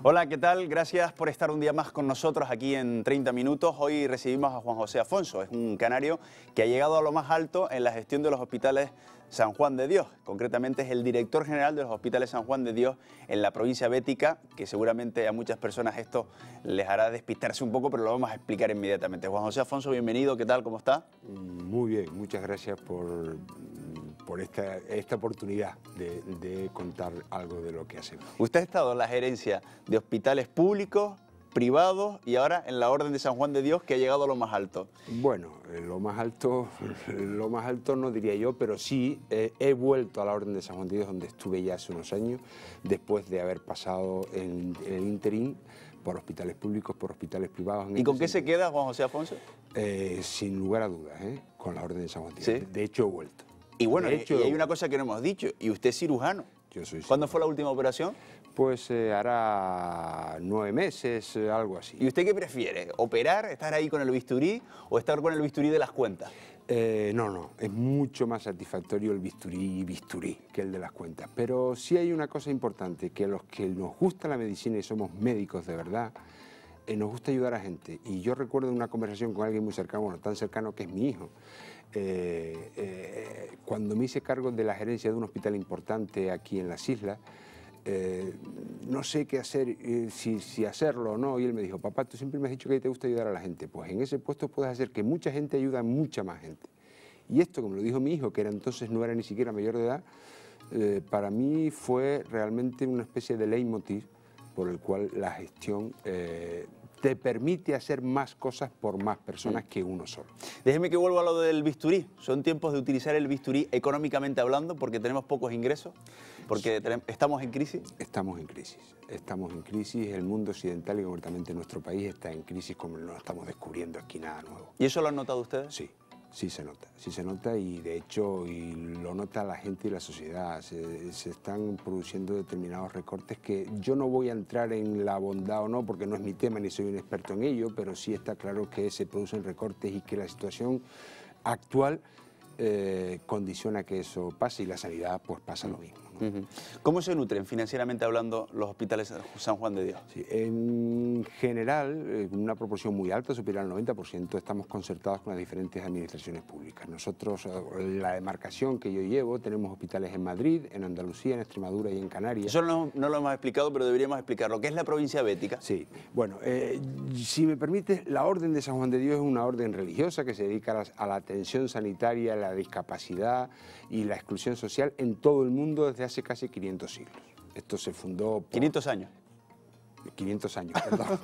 Hola, ¿qué tal? Gracias por estar un día más con nosotros aquí en 30 Minutos. Hoy recibimos a Juan José Afonso, es un canario que ha llegado a lo más alto en la gestión de los hospitales San Juan de Dios. Concretamente es el director general de los hospitales San Juan de Dios en la provincia bética, que seguramente a muchas personas esto les hará despistarse un poco, pero lo vamos a explicar inmediatamente. Juan José Afonso, bienvenido, ¿qué tal? ¿Cómo está? Muy bien, muchas gracias por esta oportunidad de contar algo de lo que hacemos. Usted ha estado en la gerencia de hospitales públicos, privados y ahora en la Orden de San Juan de Dios, que ha llegado a lo más alto. Bueno, lo más alto no diría yo, pero sí he vuelto a la Orden de San Juan de Dios, donde estuve ya hace unos años, después de haber pasado en el interín por hospitales públicos, por hospitales privados. ¿Y con qué se queda, Juan José Afonso? Sin lugar a dudas, con la Orden de San Juan de Dios. ¿Sí? De hecho, he vuelto. Y bueno, y hay una cosa que no hemos dicho, y usted es cirujano. Yo soy cirujano. ¿Cuándo fue la última operación? Pues hará 9 meses, algo así. ¿Y usted qué prefiere? ¿Operar, estar ahí con el bisturí o estar con el bisturí de las cuentas? No, es mucho más satisfactorio el bisturí que el de las cuentas. Pero sí hay una cosa importante, que a los que nos gusta la medicina y somos médicos de verdad, nos gusta ayudar a gente. Y yo recuerdo una conversación con alguien muy cercano, bueno, tan cercano que es mi hijo. Cuando me hice cargo de la gerencia de un hospital importante aquí en las islas, no sé qué hacer, si hacerlo o no, y él me dijo: papá, tú siempre me has dicho que te gusta ayudar a la gente, pues en ese puesto puedes hacer que mucha gente ayude a mucha más gente. Y esto, como lo dijo mi hijo, que era entonces no era ni siquiera mayor de edad, para mí fue realmente una especie de leitmotiv por el cual la gestión te permite hacer más cosas por más personas que uno solo. Déjeme que vuelva a lo del bisturí. ¿Son tiempos de utilizar el bisturí económicamente hablando porque tenemos pocos ingresos? ¿Porque estamos en crisis? Estamos en crisis. El mundo occidental y concretamente nuestro país está en crisis, como no estamos descubriendo aquí nada nuevo. ¿Y eso lo han notado ustedes? Sí se nota y de hecho lo nota la gente y la sociedad. Se están produciendo determinados recortes que yo no voy a entrar en la bondad o no, porque no es mi tema ni soy un experto en ello, pero sí está claro que se producen recortes y que la situación actual condiciona que eso pase, y la sanidad pues pasa lo mismo, ¿no? ¿Cómo se nutren financieramente hablando los hospitales San Juan de Dios? Sí, en general, una proporción muy alta, superior al 90%, estamos concertados con las diferentes administraciones públicas. Nosotros, la demarcación que yo llevo, tenemos hospitales en Madrid, en Andalucía, en Extremadura y en Canarias. Eso no lo hemos explicado, pero deberíamos explicarlo. ¿Qué es la provincia bética? Sí, bueno, si me permite, la Orden de San Juan de Dios es una orden religiosa que se dedica a la atención sanitaria, la discapacidad y la exclusión social en todo el mundo desde hace casi 500 siglos. Esto se fundó por... 500 años. 500 años,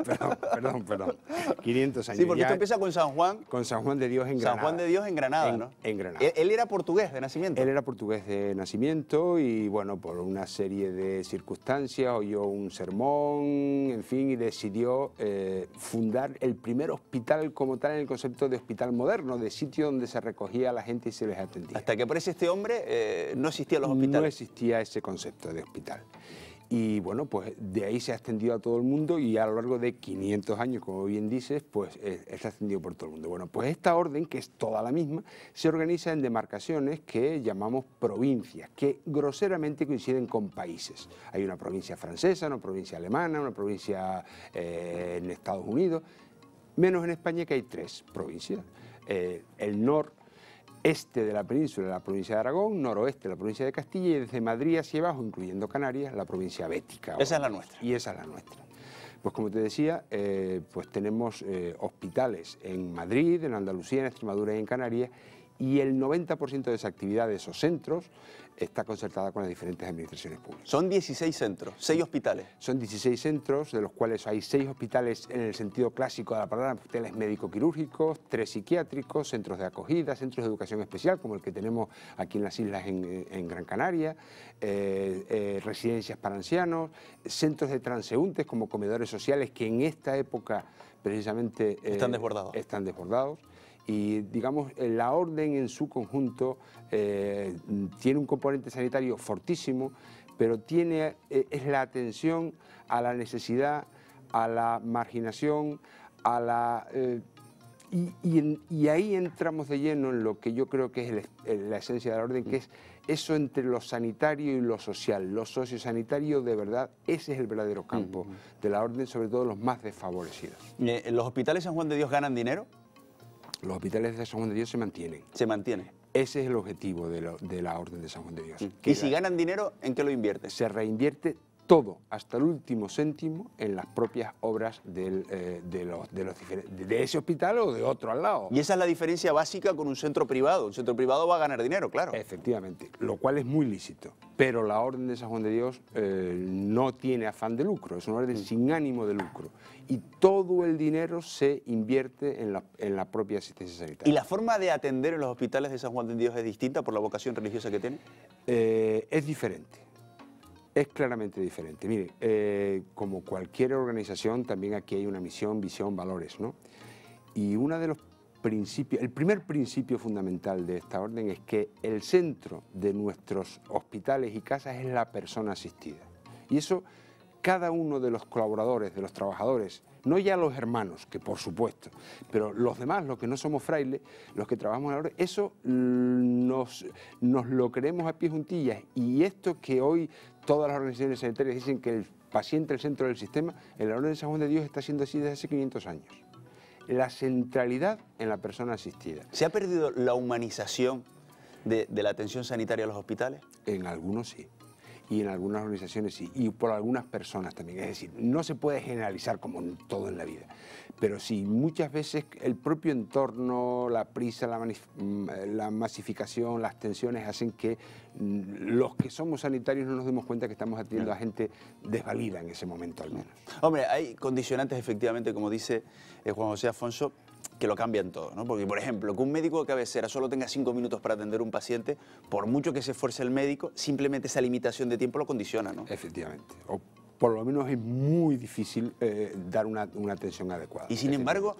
perdón. 500 años. Sí, porque esto empieza con San Juan. Con San Juan de Dios en Granada. San Juan de Dios en Granada, ¿no? En Granada. ¿Él era portugués de nacimiento? Él era portugués de nacimiento y, bueno, por una serie de circunstancias oyó un sermón, en fin, y decidió fundar el primer hospital como tal, en el concepto de hospital moderno, de sitio donde se recogía a la gente y se les atendía. Hasta que aparece este hombre, no existían los hospitales. No existía ese concepto de hospital. Y bueno, pues de ahí se ha extendido a todo el mundo y a lo largo de 500 años, como bien dices, pues está extendido por todo el mundo. Bueno, pues esta orden, que es toda la misma, se organiza en demarcaciones que llamamos provincias, que groseramente coinciden con países. Hay una provincia francesa, una provincia alemana, una provincia en Estados Unidos, menos en España, que hay 3 provincias. El noreste de la península, la provincia de Aragón, noroeste, la provincia de Castilla, y desde Madrid hacia abajo, incluyendo Canarias, la provincia bética. Esa es la nuestra. Y esa es la nuestra. Pues como te decía, pues tenemos hospitales en Madrid, en Andalucía, en Extremadura y en Canarias, y el 90% de esa actividad de esos centros está concertada con las diferentes administraciones públicas. Son 16 centros, 6 hospitales. Son 16 centros, de los cuales hay 6 hospitales en el sentido clásico de la palabra, hospitales médico-quirúrgicos, 3 psiquiátricos, centros de acogida, centros de educación especial, como el que tenemos aquí en las islas en Gran Canaria, residencias para ancianos, centros de transeúntes como comedores sociales que en esta época precisamente están desbordados. Y, digamos, la orden en su conjunto tiene un componente sanitario fortísimo, pero es la atención a la necesidad, a la marginación, a la... Y ahí entramos de lleno en lo que yo creo que es la esencia de la orden, que es eso entre lo sanitario y lo social, lo sociosanitario de verdad. Ese es el verdadero campo de la orden, sobre todo los más desfavorecidos. ¿Los hospitales San Juan de Dios ganan dinero? Los hospitales de San Juan de Dios se mantienen. Se mantienen. Ese es el objetivo de la orden de San Juan de Dios. ¿Y si ganan dinero, en qué lo invierten? Se reinvierte todo, hasta el último céntimo, en las propias obras de ese hospital o de otro al lado. Y esa es la diferencia básica con un centro privado. Un centro privado va a ganar dinero, claro. Efectivamente, lo cual es muy lícito. Pero la orden de San Juan de Dios no tiene afán de lucro, es una orden sin ánimo de lucro. Y todo el dinero se invierte en la propia asistencia sanitaria. ¿Y la forma de atender en los hospitales de San Juan de Dios es distinta por la vocación religiosa que tiene? Es diferente. Es claramente diferente. Mire, como cualquier organización, también aquí hay una misión, visión, valores, ¿no? Y uno de los principios, el primer principio fundamental de esta orden es que el centro de nuestros hospitales y casas es la persona asistida. Y eso, cada uno de los colaboradores, de los trabajadores, no ya los hermanos, que por supuesto, pero los demás, los que no somos frailes, los que trabajamos en la orden, eso nos lo creemos a pie juntillas. Y esto que hoy todas las organizaciones sanitarias dicen que el paciente es el centro del sistema, en la orden de San Juan de Dios está siendo así desde hace 500 años. La centralidad en la persona asistida. ¿Se ha perdido la humanización de la atención sanitaria a los hospitales? En algunos sí. Y en algunas organizaciones sí, y por algunas personas también. Es decir, no se puede generalizar como en todo en la vida, pero sí, muchas veces el propio entorno, la prisa, la masificación, las tensiones hacen que los que somos sanitarios no nos demos cuenta que estamos atendiendo a gente desvalida en ese momento al menos. Hombre, hay condicionantes efectivamente, como dice Juan José Afonso, que lo cambian todo, ¿no? Porque, por ejemplo, que un médico de cabecera solo tenga 5 minutos para atender a un paciente, por mucho que se esfuerce el médico, simplemente esa limitación de tiempo lo condiciona, ¿no? Efectivamente. O por lo menos es muy difícil dar una atención adecuada. Y sin embargo,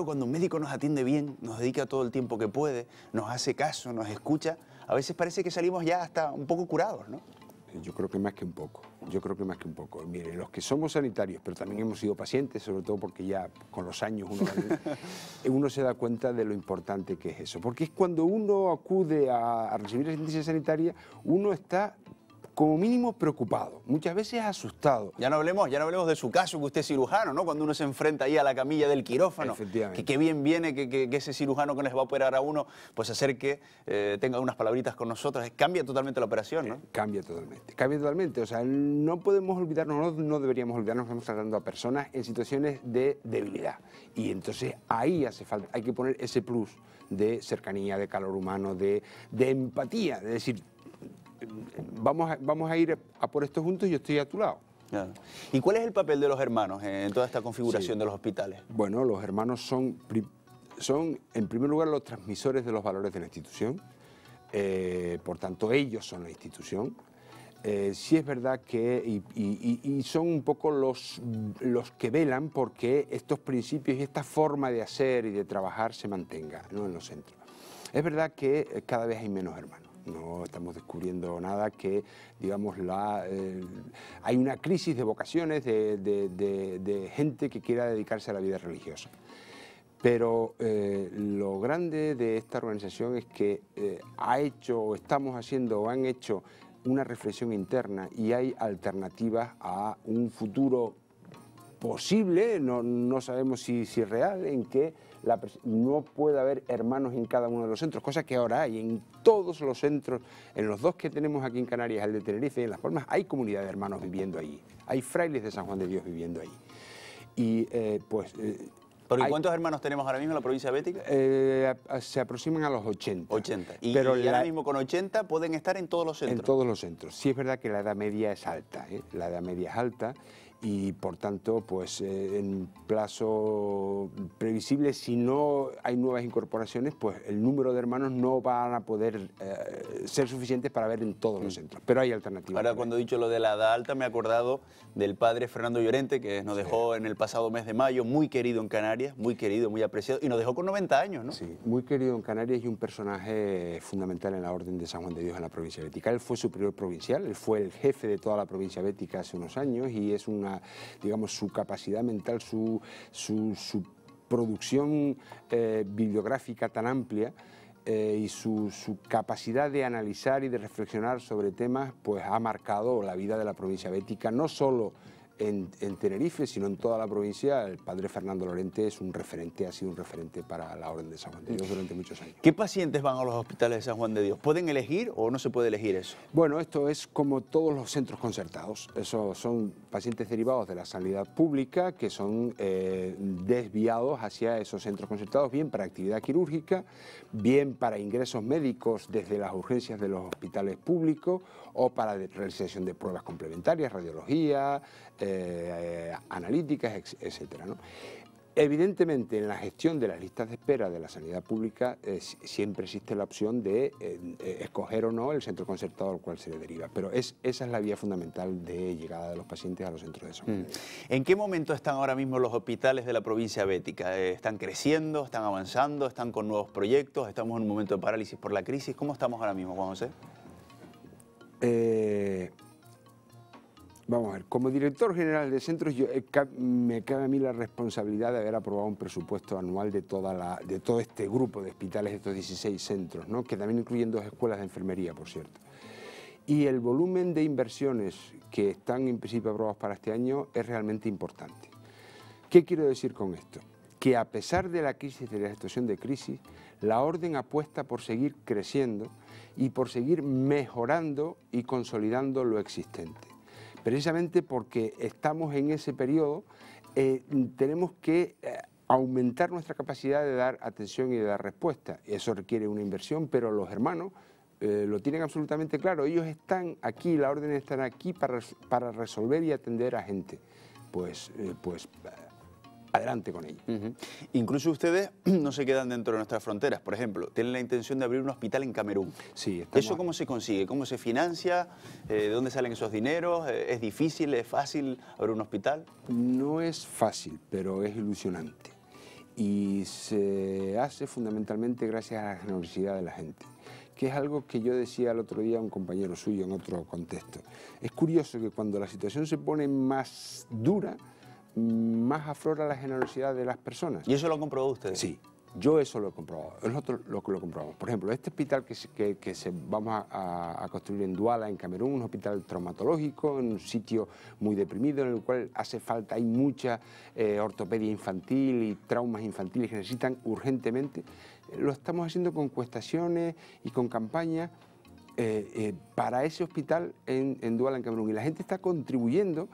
cuando un médico nos atiende bien, nos dedica todo el tiempo que puede, nos hace caso, nos escucha, a veces parece que salimos ya hasta un poco curados, ¿no? Yo creo que más que un poco, Mire, los que somos sanitarios, pero también hemos sido pacientes, sobre todo porque ya con los años uno se da cuenta de lo importante que es eso. Porque es cuando uno acude a recibir asistencia sanitaria, uno está como mínimo preocupado, muchas veces asustado. Ya no hablemos de su caso, que usted es cirujano, ¿no? Cuando uno se enfrenta ahí a la camilla del quirófano, efectivamente, que bien viene que ese cirujano que les va a operar a uno, pues hacer que tenga unas palabritas con nosotros, cambia totalmente la operación, ¿no? Cambia totalmente, o sea, no podemos olvidarnos, no deberíamos olvidarnos que estamos tratando a personas en situaciones de debilidad, y entonces ahí hace falta, hay que poner ese plus de cercanía, de calor humano, de empatía, de decir, vamos a ir a por esto juntos y yo estoy a tu lado. Claro. ¿Y cuál es el papel de los hermanos en toda esta configuración de los hospitales? Bueno, los hermanos son en primer lugar los transmisores de los valores de la institución, por tanto ellos son la institución. Sí es verdad que, y son un poco los que velan porque estos principios y esta forma de hacer y de trabajar se mantenga, ¿no?, en los centros. Es verdad que cada vez hay menos hermanos. No estamos descubriendo nada que, digamos, hay una crisis de vocaciones, de gente que quiera dedicarse a la vida religiosa. Pero lo grande de esta organización es que ha hecho, o estamos haciendo, o han hecho una reflexión interna y hay alternativas a un futuro posible, no sabemos si es real, en que no puede haber hermanos en cada uno de los centros, cosa que ahora hay en todos los centros, en los dos que tenemos aquí en Canarias, el de Tenerife y en Las Palmas, hay comunidad de hermanos viviendo allí, hay frailes de San Juan de Dios viviendo allí. Y ¿Pero cuántos hermanos tenemos ahora mismo en la provincia bética? Se aproximan a los 80. 80. Y ahora mismo con 80 pueden estar en todos los centros. En todos los centros. Sí es verdad que la edad media es alta, la edad media es alta. y por tanto, pues en plazo previsible, si no hay nuevas incorporaciones, pues el número de hermanos no van a poder ser suficientes para ver en todos los centros, pero hay alternativas. Ahora, cuando he dicho lo de la edad alta, me he acordado del padre Fernando Llorente, que nos dejó en el pasado mes de mayo, muy querido en Canarias, muy querido, muy apreciado, y nos dejó con 90 años, ¿no? Sí, muy querido en Canarias y un personaje fundamental en la Orden de San Juan de Dios en la provincia bética. Él fue superior provincial, él fue el jefe de toda la provincia bética hace unos años y es una, digamos, su capacidad mental, su producción bibliográfica tan amplia y su capacidad de analizar y de reflexionar sobre temas, pues ha marcado la vida de la provincia bética, no solo en Tenerife, sino en toda la provincia. El padre Fernando Llorente es un referente, ha sido un referente para la Orden de San Juan de Dios durante muchos años. ¿Qué pacientes van a los hospitales de San Juan de Dios? ¿Pueden elegir o no se puede elegir eso? Bueno, esto es como todos los centros concertados. Eso son pacientes derivados de la sanidad pública que son desviados hacia esos centros concertados, bien para actividad quirúrgica, bien para ingresos médicos desde las urgencias de los hospitales públicos o para realización de pruebas complementarias, radiología, analíticas, etcétera, ¿no? Evidentemente, en la gestión de las listas de espera de la sanidad pública siempre existe la opción de escoger o no el centro concertado al cual se le deriva, pero esa es la vía fundamental de llegada de los pacientes a los centros de salud. ¿En qué momento están ahora mismo los hospitales de la provincia bética? ¿Están creciendo, están avanzando, están con nuevos proyectos? ¿Estamos en un momento de parálisis por la crisis? ¿Cómo estamos ahora mismo, Juan José? Vamos a ver, como director general de centros me cabe a mí la responsabilidad de haber aprobado un presupuesto anual de todo este grupo de hospitales, de estos 16 centros, ¿no? Que también incluyen 2 escuelas de enfermería, por cierto. Y el volumen de inversiones que están en principio aprobados para este año es realmente importante. ¿Qué quiero decir con esto? Que a pesar de la crisis, de la situación de crisis, la Orden apuesta por seguir creciendo y por seguir mejorando y consolidando lo existente. Precisamente porque estamos en ese periodo, tenemos que aumentar nuestra capacidad de dar atención y de dar respuesta. Eso requiere una inversión, pero los hermanos lo tienen absolutamente claro. Ellos están aquí, la Orden está aquí para resolver y atender a gente. Pues adelante con ello. Incluso ustedes no se quedan dentro de nuestras fronteras. Por ejemplo, tienen la intención de abrir un hospital en Camerún. Sí, ¿Eso cómo se consigue? ¿Cómo se financia? ¿De dónde salen esos dineros? ¿Es difícil, es fácil abrir un hospital? No es fácil, pero es ilusionante. Y se hace fundamentalmente gracias a la generosidad de la gente, que es algo que yo decía el otro día a un compañero suyo en otro contexto. Es curioso que cuando la situación se pone más dura, más aflora la generosidad de las personas. ¿Y eso lo han comprobado ustedes? Sí, yo eso lo he comprobado, nosotros lo comprobamos. Por ejemplo, este hospital que vamos a construir en Duala, en Camerún, un hospital traumatológico, en un sitio muy deprimido, en el cual hace falta, hay mucha ortopedia infantil y traumas infantiles que necesitan urgentemente. Lo estamos haciendo con cuestaciones y con campañas para ese hospital en Duala, en Camerún, y la gente está contribuyendo.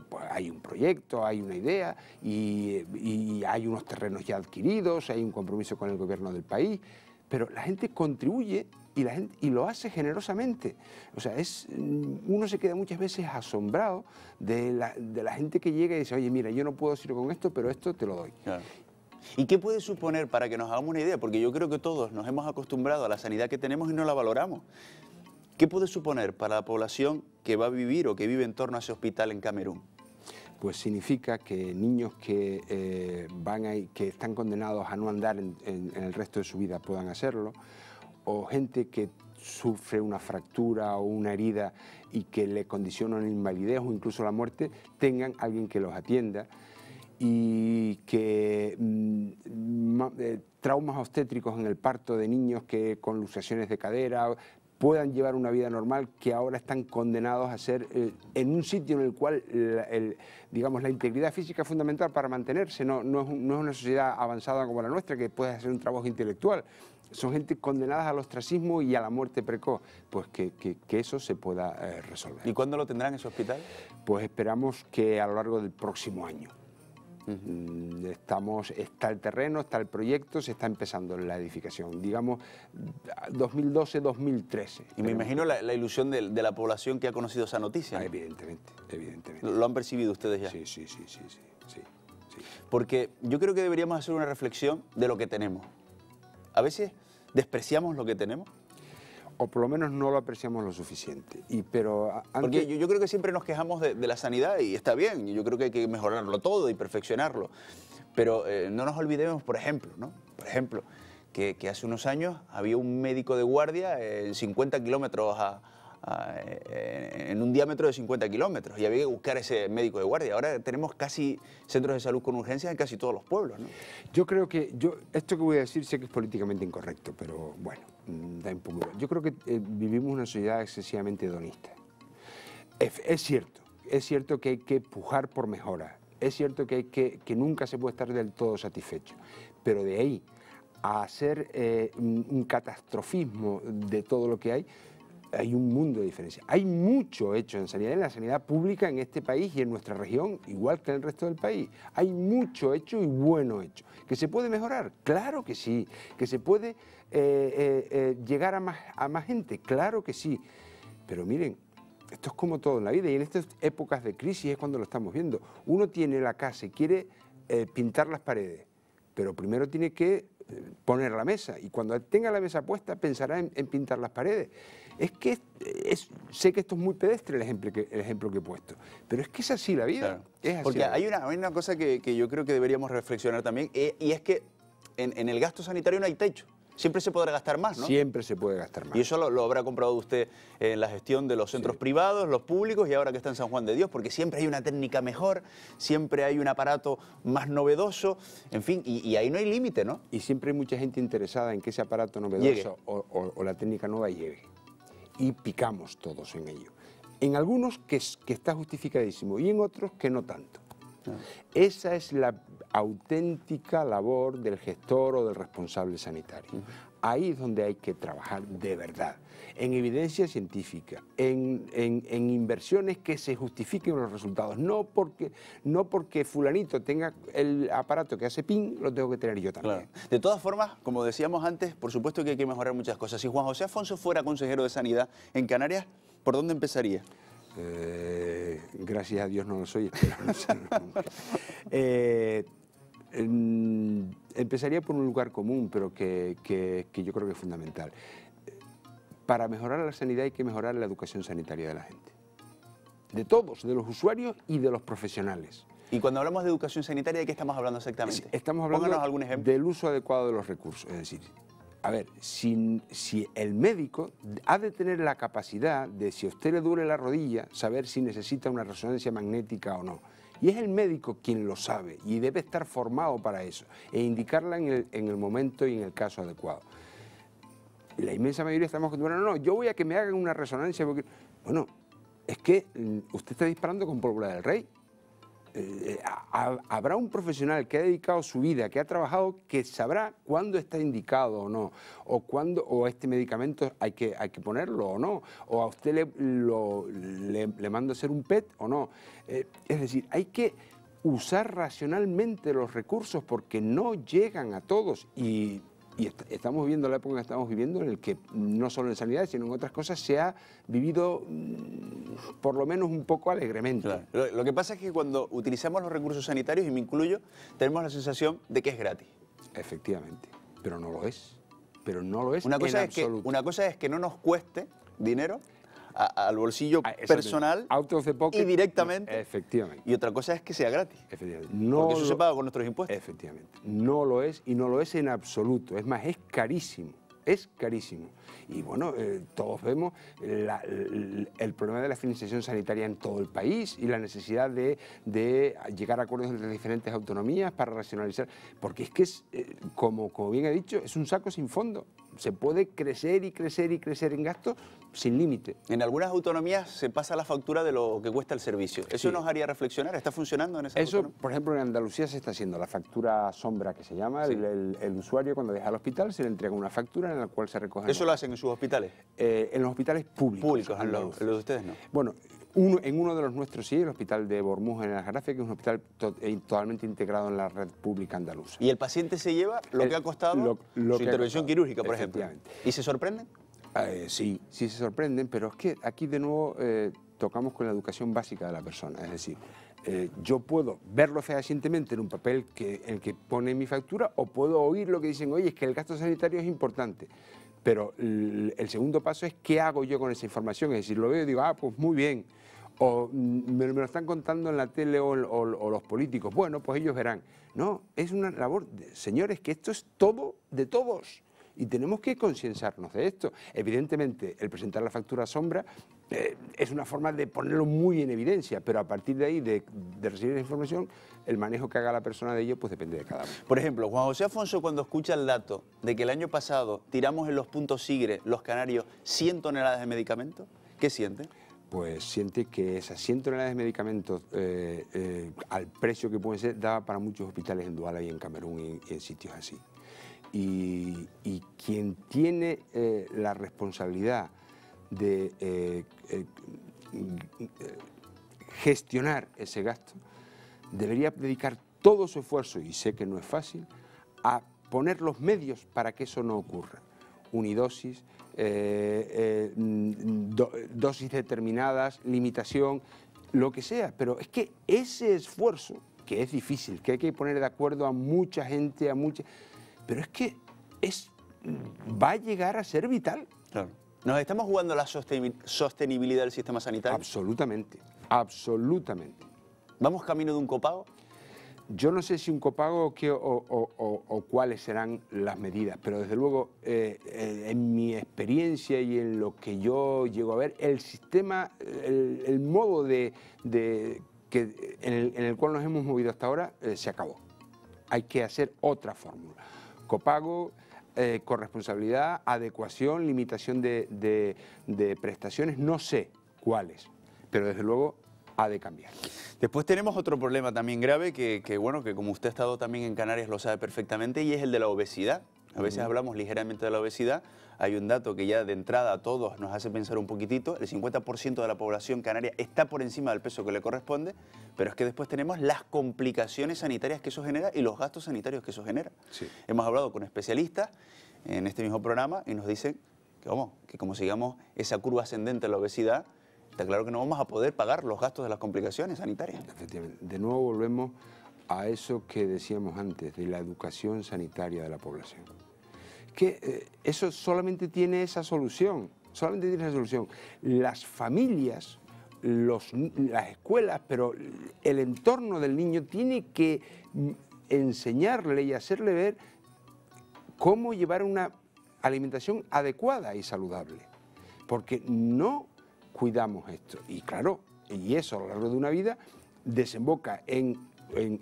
Pues hay un proyecto, hay una idea y hay unos terrenos ya adquiridos, hay un compromiso con el gobierno del país, pero la gente contribuye y lo hace generosamente. O sea, uno se queda muchas veces asombrado de la gente que llega y dice, oye, mira, yo no puedo hacerlo con esto, pero esto te lo doy. Claro. ¿Y qué puede suponer, para que nos hagamos una idea? Porque yo creo que todos nos hemos acostumbrado a la sanidad que tenemos y no la valoramos. ¿Qué puede suponer para la población que va a vivir o que vive en torno a ese hospital en Camerún? Pues significa que niños que que están condenados a no andar en el resto de su vida puedan hacerlo, o gente que sufre una fractura o una herida y que le condiciona una invalidez o incluso la muerte, tengan alguien que los atienda, y que traumas obstétricos en el parto de niños que con luxaciones de cadera puedan llevar una vida normal, que ahora están condenados a ser en un sitio en el cual digamos, la integridad física es fundamental para mantenerse, no es una sociedad avanzada como la nuestra que puede hacer un trabajo intelectual. Son gente condenadas al ostracismo y a la muerte precoz, pues que eso se pueda resolver. ¿Y cuándo lo tendrán ese hospital? Pues esperamos que a lo largo del próximo año. Está el terreno, está el proyecto, se está empezando la edificación, digamos 2012-2013. Y me imagino la ilusión de la población que ha conocido esa noticia, ¿no? Evidentemente, evidentemente. ¿Lo han percibido ustedes ya? Sí. Porque yo creo que deberíamos hacer una reflexión de lo que tenemos. A veces despreciamos lo que tenemos. O por lo menos no lo apreciamos lo suficiente. Porque yo creo que siempre nos quejamos de la sanidad y está bien, yo creo que hay que mejorarlo todo y perfeccionarlo. Pero no nos olvidemos, por ejemplo, que hace unos años había un médico de guardia en 50 kilómetros en un diámetro de 50 kilómetros y había que buscar ese médico de guardia. Ahora tenemos casi centros de salud con urgencias en casi todos los pueblos, ¿no? Yo creo que, esto que voy a decir sé que es políticamente incorrecto, pero bueno, da un poco igual. Yo creo que vivimos una sociedad excesivamente hedonista. Es cierto que hay que pujar por mejora, es cierto que nunca se puede estar del todo satisfecho, pero de ahí a hacer un catastrofismo de todo lo que hay un mundo de diferencia. Hay mucho hecho en la sanidad pública en este país y en nuestra región, igual que en el resto del país. Hay mucho hecho y bueno hecho. ¿Que se puede mejorar? Claro que sí. ¿Que se puede llegar a más gente? Claro que sí. Pero miren, esto es como todo en la vida y en estas épocas de crisis es cuando lo estamos viendo. Uno tiene la casa y quiere pintar las paredes, pero primero tiene que poner la mesa y cuando tenga la mesa puesta pensará en pintar las paredes. Es que sé que esto es muy pedestre el ejemplo que he puesto, pero es que es así la vida. Claro. Es así. Porque hay una cosa que yo creo que deberíamos reflexionar también y es que en el gasto sanitario no hay techo. Siempre se podrá gastar más, ¿no? Siempre se puede gastar más. Y eso lo habrá comprobado usted en la gestión de los centros privados, los públicos y ahora que está en San Juan de Dios, porque siempre hay una técnica mejor, siempre hay un aparato más novedoso, en fin, y ahí no hay límite, ¿no? Y siempre hay mucha gente interesada en que ese aparato novedoso o la técnica nueva llegue. Y picamos todos en ello. En algunos que está justificadísimo y en otros que no tanto. Esa es la auténtica labor del gestor o del responsable sanitario. Ahí es donde hay que trabajar de verdad, en evidencia científica, en inversiones que se justifiquen los resultados, no porque fulanito tenga el aparato que hace ping, lo tengo que tener yo también. Claro. De todas formas, como decíamos antes, por supuesto que hay que mejorar muchas cosas. Si Juan José Afonso fuera consejero de Sanidad en Canarias, ¿por dónde empezaría? Gracias a Dios no lo soy, espero no serlo nunca. Empezaría por un lugar común, pero que yo creo que es fundamental. Para mejorar la sanidad hay que mejorar la educación sanitaria de la gente. De todos, de los usuarios y de los profesionales. Y cuando hablamos de educación sanitaria, ¿de qué estamos hablando exactamente? Estamos hablando Pónganos algún ejemplo. del uso adecuado de los recursos. Es decir, a ver, si el médico ha de tener la capacidad de, si a usted le duele la rodilla, saber si necesita una resonancia magnética o no. Y es el médico quien lo sabe y debe estar formado para eso e indicarla en el momento y en el caso adecuado. La inmensa mayoría estamos acostumbrados, no, yo voy a que me hagan una resonancia porque... Bueno, es que usted está disparando con pólvora del rey. Habrá un profesional que ha dedicado su vida, que ha trabajado, que sabrá cuándo está indicado o no, o este medicamento hay que ponerlo o no, o a usted le mando a hacer un PET o no. Es decir, hay que usar racionalmente los recursos porque no llegan a todos y estamos viviendo la época que estamos viviendo en el que no solo en sanidad, sino en otras cosas se ha vivido por lo menos un poco alegremente. Claro. Lo que pasa es que cuando utilizamos los recursos sanitarios, y me incluyo, tenemos la sensación de que es gratis. Efectivamente, pero no lo es. Pero no lo es una cosa en absoluto. Una cosa es que no nos cueste dinero al bolsillo personal out of the pocket, y directamente. Efectivamente. Y otra cosa es que sea gratis. Efectivamente. Porque eso se paga con nuestros impuestos. Efectivamente. No lo es y no lo es en absoluto. Es más, es carísimo. Es carísimo. Y bueno, todos vemos el problema de la financiación sanitaria en todo el país y la necesidad de llegar a acuerdos entre diferentes autonomías para racionalizar. Porque es que, como bien he dicho, es un saco sin fondo. Se puede crecer y crecer y crecer en gastos sin límite. En algunas autonomías se pasa la factura de lo que cuesta el servicio. ¿Eso nos haría reflexionar? ¿Está funcionando en esa autonomía? Por ejemplo, en Andalucía se está haciendo la factura sombra, que se llama. Sí. El usuario, cuando deja el hospital, se le entrega una factura en la cual se recoge... ¿Eso lo hacen en sus hospitales? En los hospitales públicos. En los de ustedes no. Bueno, En uno de los nuestros sí, el hospital de Bormuz en Aljarafia, que es un hospital totalmente integrado en la red pública andaluza. ¿Y el paciente se lleva lo que ha costado su intervención quirúrgica, por ejemplo? ¿Y se sorprenden? Sí se sorprenden, pero es que aquí de nuevo tocamos con la educación básica de la persona. Es decir, yo puedo verlo fehacientemente en un papel en el que pone mi factura, o puedo oír lo que dicen, oye, es que el gasto sanitario es importante. Pero el segundo paso es qué hago yo con esa información. Es decir, lo veo y digo, pues muy bien. O me lo están contando en la tele o los políticos. Bueno, pues ellos verán. No, es una labor, señores, que esto es todo de todos. Y tenemos que concienciarnos de esto. Evidentemente, el presentar la factura sombra es una forma de ponerlo muy en evidencia, pero a partir de ahí, de recibir la información, el manejo que haga la persona de ello, pues depende de cada uno. Por ejemplo, Juan José Afonso, cuando escucha el dato de que el año pasado tiramos en los puntos Sigre, los canarios, 100 toneladas de medicamentos, ¿qué siente? Pues siente que esas 100 toneladas de medicamentos al precio que pueden ser, daba para muchos hospitales en Duala y en Camerún y en sitios así. Y quien tiene la responsabilidad de gestionar ese gasto debería dedicar todo su esfuerzo, y sé que no es fácil, a poner los medios para que eso no ocurra. Unidosis, dosis determinadas, limitación, lo que sea, pero es que ese esfuerzo, que es difícil, que hay que poner de acuerdo a mucha gente, pero es que va a llegar a ser vital. Claro. ¿Nos estamos jugando la sostenibilidad del sistema sanitario? Absolutamente, absolutamente. ¿Vamos camino de un copago? Yo no sé si un copago o cuáles serán las medidas, pero desde luego, en mi experiencia y en lo que yo llego a ver, el sistema, el modo en el cual nos hemos movido hasta ahora, se acabó. Hay que hacer otra fórmula. Copago, corresponsabilidad, adecuación, limitación de prestaciones, no sé cuáles, pero desde luego ha de cambiar. Después tenemos otro problema también grave que como usted ha estado también en Canarias lo sabe perfectamente, y es el de la obesidad. A veces hablamos ligeramente de la obesidad. Hay un dato que ya de entrada a todos nos hace pensar un poquitito. El 50% de la población canaria está por encima del peso que le corresponde, pero es que después tenemos las complicaciones sanitarias que eso genera y los gastos sanitarios que eso genera. Sí. Hemos hablado con especialistas en este mismo programa y nos dicen que como sigamos esa curva ascendente de la obesidad, está claro que no vamos a poder pagar los gastos de las complicaciones sanitarias. Efectivamente. De nuevo volvemos a eso que decíamos antes, de la educación sanitaria de la población. Que eso solamente tiene esa solución, Las familias, las escuelas, pero el entorno del niño tiene que enseñarle y hacerle ver cómo llevar una alimentación adecuada y saludable. Porque no cuidamos esto. Y claro, y eso a lo largo de una vida desemboca en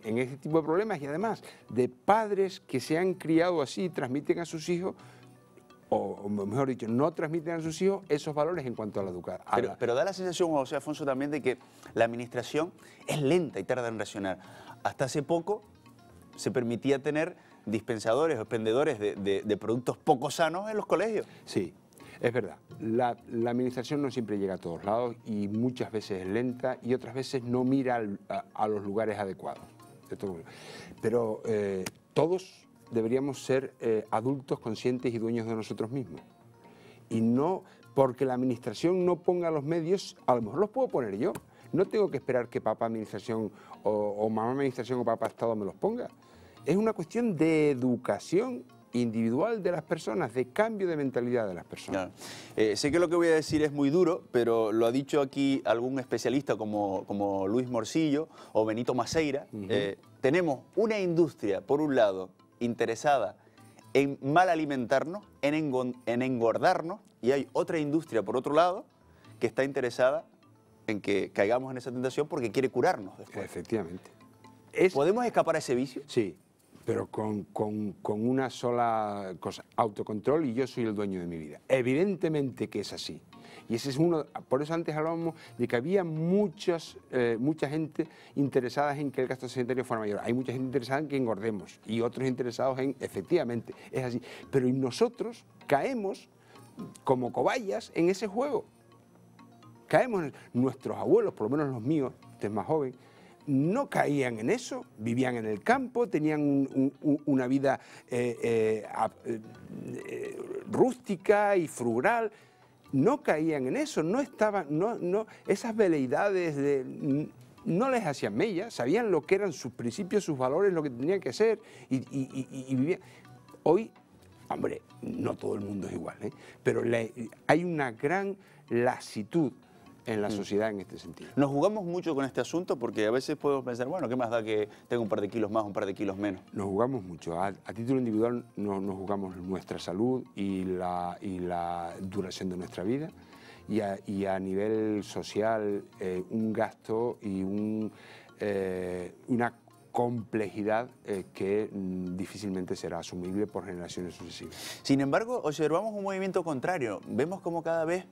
este tipo de problemas, y además de padres que se han criado así, transmiten a sus hijos, o mejor dicho, no transmiten a sus hijos esos valores en cuanto a la educación. Pero da la sensación, José Afonso, también de que la administración es lenta y tarda en reaccionar. Hasta hace poco se permitía tener dispensadores o expendedores de productos poco sanos en los colegios. Sí. Es verdad, la administración no siempre llega a todos lados y muchas veces es lenta y otras veces no mira a los lugares adecuados. Pero todos deberíamos ser adultos conscientes y dueños de nosotros mismos. Y no porque la administración no ponga los medios, a lo mejor los puedo poner yo. No tengo que esperar que papá administración o mamá administración o papá Estado me los ponga. Es una cuestión de educación individual de las personas, de cambio de mentalidad de las personas. Claro. Sé que lo que voy a decir es muy duro, pero lo ha dicho aquí algún especialista como Luis Morcillo o Benito Maceira. Tenemos una industria, por un lado, interesada en mal alimentarnos, en engordarnos, y hay otra industria, por otro lado, que está interesada en que caigamos en esa tentación porque quiere curarnos después. Efectivamente. ¿Podemos escapar a ese vicio? Sí, pero con una sola cosa, autocontrol, y yo soy el dueño de mi vida. Evidentemente que es así. Y ese es por eso antes hablábamos de que había mucha gente interesada en que el gasto sanitario fuera mayor. Hay mucha gente interesada en que engordemos y otros interesados en, efectivamente, es así. Pero nosotros caemos como cobayas en ese juego. caemos nuestros abuelos, por lo menos los míos, usted es más joven, no caían en eso, vivían en el campo, tenían una vida rústica y frugal, no caían en eso, no estaban, esas veleidades no les hacían mella, sabían lo que eran sus principios, sus valores, lo que tenían que ser y vivían. Hoy, hombre, no todo el mundo es igual, pero hay una gran lasitud en la sociedad en este sentido. Nos jugamos mucho con este asunto porque a veces podemos pensar, bueno, ¿qué más da que tenga un par de kilos más, un par de kilos menos? Nos jugamos mucho. A título individual nos jugamos nuestra salud y la duración de nuestra vida. Y a nivel social, un gasto y una complejidad que difícilmente será asumible por generaciones sucesivas. Sin embargo, observamos un movimiento contrario. Vemos como cada vez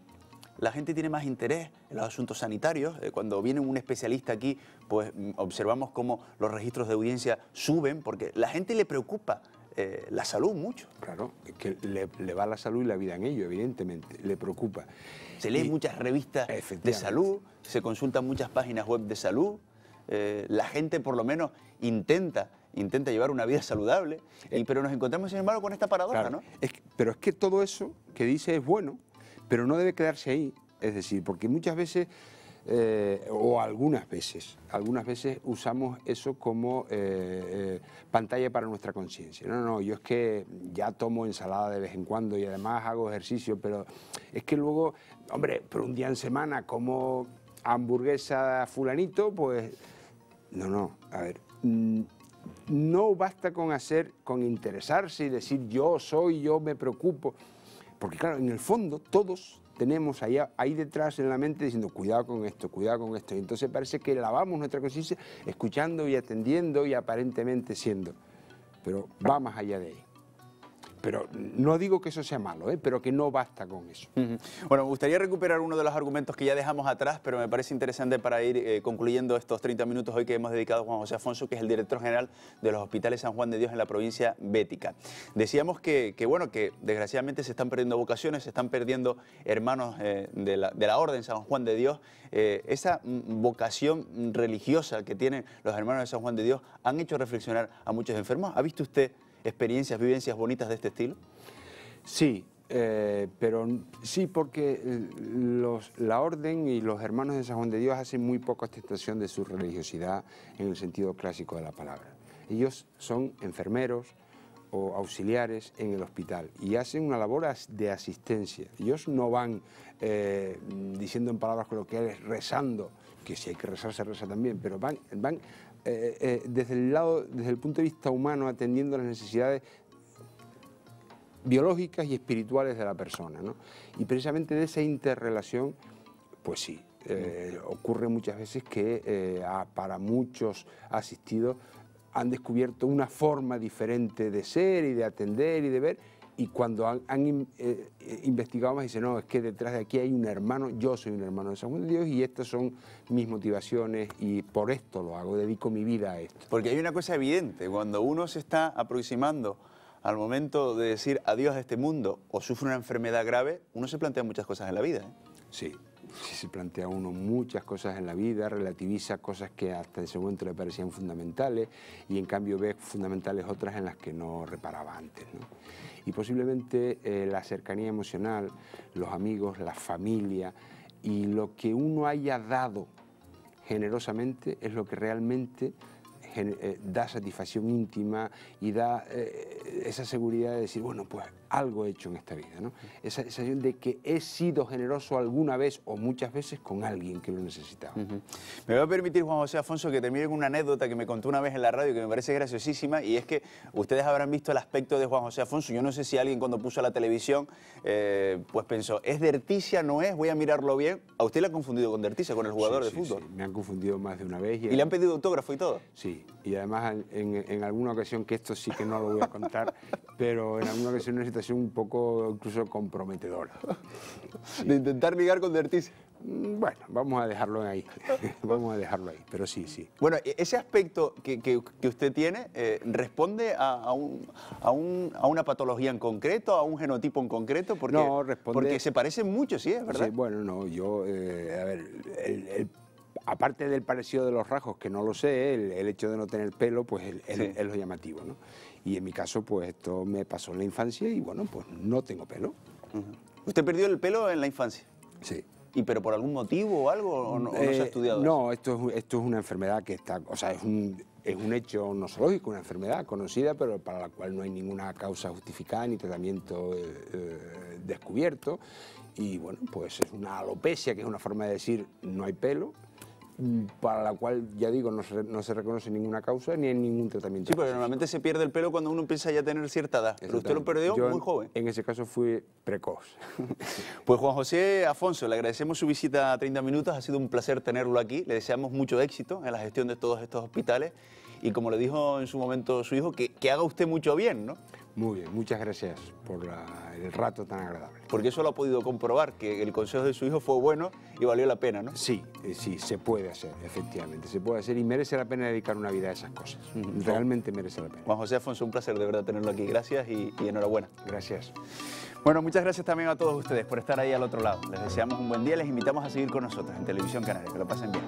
la gente tiene más interés en los asuntos sanitarios. Cuando viene un especialista aquí, pues observamos cómo los registros de audiencia suben, porque la gente le preocupa la salud mucho. Claro, que le va la salud y la vida en ello, evidentemente, le preocupa. Se leen muchas revistas de salud, se consultan muchas páginas web de salud, la gente por lo menos intenta llevar una vida saludable, pero nos encontramos sin embargo con esta paradoja, claro, ¿no? Pero es que todo eso que dice es bueno, pero no debe quedarse ahí, es decir, porque muchas veces, o algunas veces usamos eso como pantalla para nuestra conciencia. No, yo es que ya tomo ensalada de vez en cuando y además hago ejercicio, pero es que luego, hombre, pero un día en semana como hamburguesa fulanito, pues no, a ver, no basta con interesarse y decir yo me preocupo. Porque claro, en el fondo todos tenemos ahí detrás en la mente diciendo cuidado con esto. Y entonces parece que lavamos nuestra conciencia escuchando y atendiendo y aparentemente siendo. Pero va más allá de ahí. Pero no digo que eso sea malo, pero que no basta con eso. Bueno, me gustaría recuperar uno de los argumentos que ya dejamos atrás, pero me parece interesante para ir concluyendo estos 30 minutos hoy que hemos dedicado a Juan José Afonso, que es el director general de los Hospitales San Juan de Dios en la provincia bética. Decíamos que desgraciadamente se están perdiendo vocaciones, se están perdiendo hermanos de la Orden San Juan de Dios. Esa vocación religiosa que tienen los hermanos de San Juan de Dios han hecho reflexionar a muchos enfermos. ¿Ha visto usted experiencias, vivencias bonitas de este estilo? Sí, pero sí porque la Orden y los hermanos de San Juan de Dios hacen muy poca ostentación de su religiosidad en el sentido clásico de la palabra. Ellos son enfermeros o auxiliares en el hospital y hacen una labor de asistencia. Ellos no van diciendo en palabras coloquiales, rezando, que si hay que rezar se reza también, pero van desde el punto de vista humano, atendiendo las necesidades biológicas y espirituales de la persona, ¿no? Y precisamente de esa interrelación, pues sí, ocurre muchas veces que para muchos asistidos han descubierto una forma diferente de ser y de atender y de ver, y cuando han investigado más dicen, no, es que detrás de aquí hay un hermano, yo soy un hermano de San Juan de Dios y estas son mis motivaciones y por esto lo hago, dedico mi vida a esto. Porque hay una cosa evidente, cuando uno se está aproximando al momento de decir adiós a este mundo o sufre una enfermedad grave, uno se plantea muchas cosas en la vida, Sí, se plantea uno muchas cosas en la vida, relativiza cosas que hasta ese momento le parecían fundamentales y en cambio ve fundamentales otras en las que no reparaba antes, ¿no? Y posiblemente la cercanía emocional, los amigos, la familia y lo que uno haya dado generosamente es lo que realmente da satisfacción íntima y da esa seguridad de decir, bueno, pues algo he hecho en esta vida, ¿no? Esa sensación de que he sido generoso alguna vez o muchas veces con alguien que lo necesitaba. Me va a permitir, Juan José Afonso, que termine con una anécdota que me contó una vez en la radio que me parece graciosísima, y es que ustedes habrán visto el aspecto de Juan José Afonso. Yo no sé si alguien cuando puso la televisión pues pensó, ¿es de Articia? ¿No es? Voy a mirarlo bien. ¿A usted le han confundido con de Articia, con el jugador de fútbol? Sí, me han confundido más de una vez. ¿Y le han pedido autógrafo y todo? Sí, y además en alguna ocasión, que esto sí que no lo voy a contar, pero en alguna ocasión una situación un poco incluso comprometedora. Sí. De intentar ligar con de Articia. Bueno, vamos a dejarlo ahí, vamos a dejarlo ahí, pero sí, sí. Bueno, ese aspecto que usted tiene responde a una patología en concreto, a un genotipo en concreto, porque, no, responde, porque se parecen mucho, ¿sí? ¿Es verdad? Sí, bueno, no, yo, a ver, aparte del parecido de los rasgos, que no lo sé, el hecho de no tener pelo, pues es lo llamativo, ¿no? Y en mi caso, pues esto me pasó en la infancia y bueno, pues no tengo pelo. ¿Usted perdió el pelo en la infancia? Sí. ¿Y pero por algún motivo o algo? ¿O no se ha estudiado no, eso? esto es una enfermedad que está, o sea, es un hecho nosológico, una enfermedad conocida, pero para la cual no hay ninguna causa justificada ni tratamiento descubierto. Y bueno, pues es una alopecia, que es una forma de decir no hay pelo, para la cual, ya digo, no se reconoce ninguna causa ni hay ningún tratamiento. Sí, porque normalmente se pierde el pelo cuando uno empieza ya a tener cierta edad, pero usted lo perdió muy joven. En ese caso fui precoz. Pues Juan José Afonso, le agradecemos su visita a 30 minutos, ha sido un placer tenerlo aquí, le deseamos mucho éxito en la gestión de todos estos hospitales y como le dijo en su momento su hijo, que haga usted mucho bien, ¿no? Muy bien, muchas gracias por el rato tan agradable. Porque eso lo ha podido comprobar, que el consejo de su hijo fue bueno y valió la pena, ¿no? Sí, sí, se puede hacer, efectivamente, se puede hacer y merece la pena dedicar una vida a esas cosas. Realmente merece la pena. Juan José Afonso, un placer de verdad tenerlo aquí. Gracias y enhorabuena. Gracias. Bueno, muchas gracias también a todos ustedes por estar ahí al otro lado. Les deseamos un buen día y les invitamos a seguir con nosotros en Televisión Canaria. Que lo pasen bien.